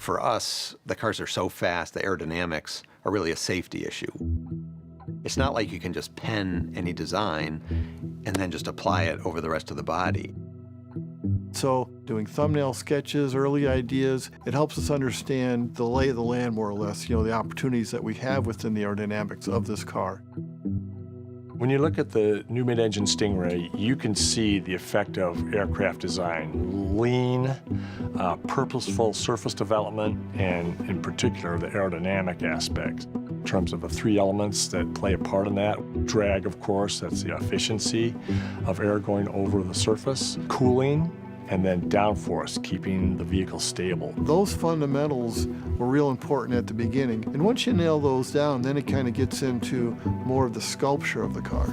for us, the cars are so fast, the aerodynamics are really a safety issue. It's not like you can just pen any design and then just apply it over the rest of the body. So doing thumbnail sketches, early ideas, it helps us understand the lay of the land more or less, the opportunities that we have within the aerodynamics of this car. When you look at the new mid-engine Stingray, you can see the effect of aircraft design. Lean, purposeful surface development, and in particular, the aerodynamic aspects. In terms of the three elements that play a part in that. Drag, of course, that's the efficiency of air going over the surface. Cooling, and then downforce, keeping the vehicle stable. Those fundamentals were real important at the beginning. And once you nail those down, then it kind of gets into more of the sculpture of the car.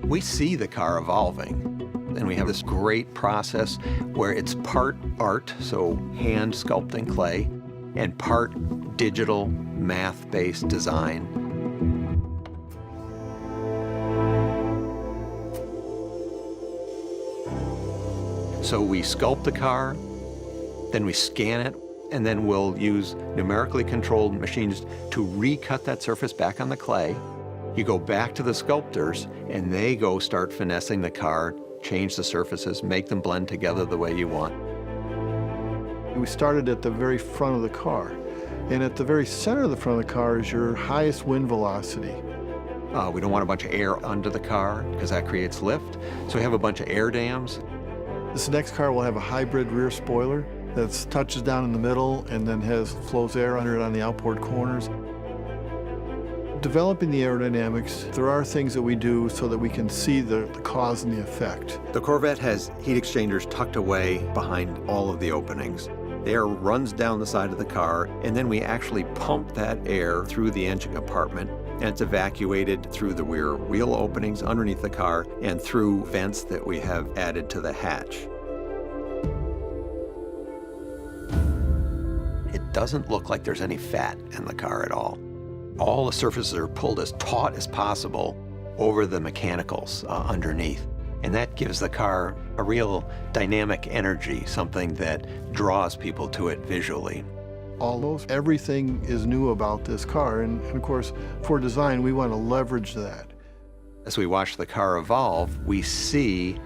We see the car evolving. And we have this great process where it's part art, so hand sculpting clay, and part digital math-based design. So we sculpt the car, then we scan it, and then we'll use numerically controlled machines to recut that surface back on the clay. You go back to the sculptors, and they go start finessing the car, change the surfaces, make them blend together the way you want. We started at the very front of the car. And at the very center of the front of the car is your highest wind velocity. We don't want a bunch of air under the car because that creates lift. So we have a bunch of air dams. This next car will have a hybrid rear spoiler that touches down in the middle and then flows air under it on the outboard corners. Developing the aerodynamics, there are things that we do so that we can see the cause and the effect. The Corvette has heat exchangers tucked away behind all of the openings. The air runs down the side of the car, and then we actually pump that air through the engine compartment, and it's evacuated through the rear wheel openings underneath the car and through vents that we have added to the hatch. It doesn't look like there's any fat in the car at all. All the surfaces are pulled as taut as possible over the mechanicals underneath. And that gives the car a real dynamic energy, something that draws people to it visually. Almost everything is new about this car, and of course, for design, we want to leverage that. As we watch the car evolve, we see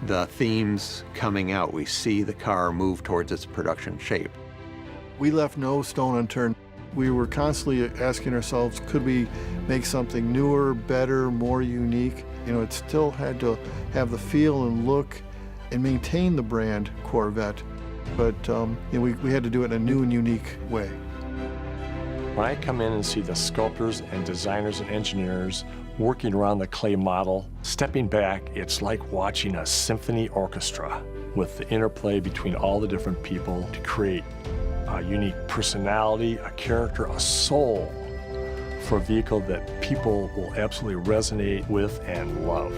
the themes coming out. We see the car move towards its production shape. We left no stone unturned. We were constantly asking ourselves, could we make something newer, better, more unique? It still had to have the feel and look and maintain the brand Corvette, but we had to do it in a new and unique way. When I come in and see the sculptors and designers and engineers working around the clay model, stepping back, it's like watching a symphony orchestra with the interplay between all the different people to create a unique personality, a character, a soul for a vehicle that people will absolutely resonate with and love.